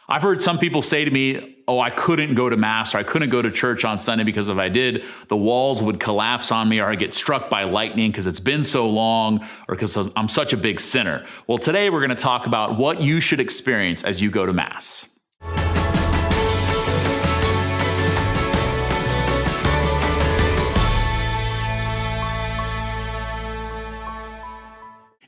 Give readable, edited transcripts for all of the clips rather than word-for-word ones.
I've heard some people say to me, oh, I couldn't go to Mass or I couldn't go to church on Sunday because if I did, the walls would collapse on me or I'd get struck by lightning because it's been so long or because I'm such a big sinner. Well, today we're going to talk about what you should experience as you go to Mass.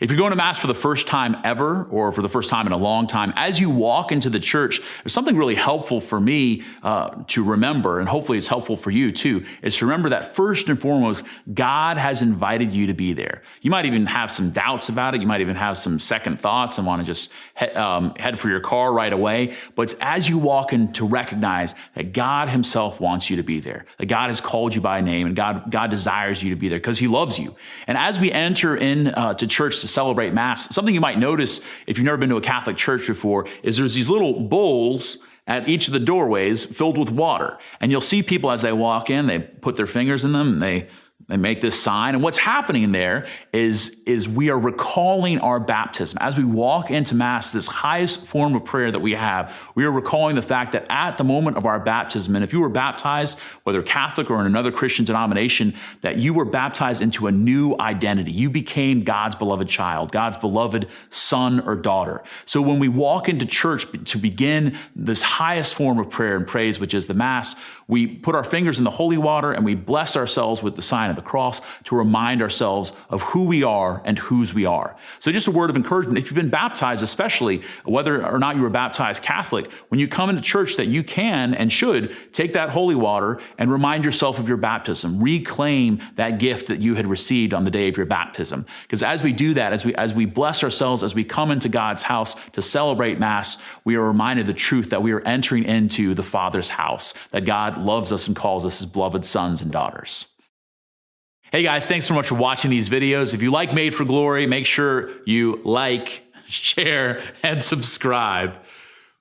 If you're going to Mass for the first time ever, or for the first time in a long time, as you walk into the church, there's something really helpful for me to remember, and hopefully it's helpful for you too, is to remember that first and foremost, God has invited you to be there. You might even have some doubts about it. You might even have some second thoughts and want to just head for your car right away. But it's as you walk in to recognize that God himself wants you to be there, that God has called you by name, and God desires you to be there because he loves you. And as we enter in to church to celebrate Mass, something you might notice if you've never been to a Catholic church before is there's these little bowls at each of the doorways filled with water. And you'll see people as they walk in, they put their fingers in them, and they make this sign. And what's happening there is we are recalling our baptism. As we walk into Mass, this highest form of prayer that we have, we are recalling the fact that at the moment of our baptism, and if you were baptized, whether Catholic or in another Christian denomination, that you were baptized into a new identity. You became God's beloved child, God's beloved son or daughter. So when we walk into church to begin this highest form of prayer and praise, which is the Mass, we put our fingers in the holy water and we bless ourselves with the sign of the cross to remind ourselves of who we are and whose we are. So just a word of encouragement, if you've been baptized, especially whether or not you were baptized Catholic, when you come into church, that you can and should take that holy water and remind yourself of your baptism. Reclaim that gift that you had received on the day of your baptism. Because as we do that, as we bless ourselves, as we come into God's house to celebrate Mass, we are reminded the truth that we are entering into the Father's house, that God loves us and calls us his beloved sons and daughters. Hey guys, thanks so much for watching these videos. If you like Made for Glory, make sure you like, share, and subscribe.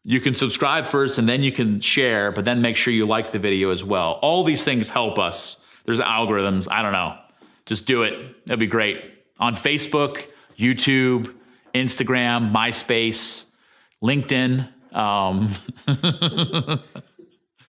You can subscribe first and then you can share, but then make sure you like the video as well. All these things help us. There's algorithms, I don't know. Just do it, that'd be great. On Facebook, YouTube, Instagram, MySpace, LinkedIn.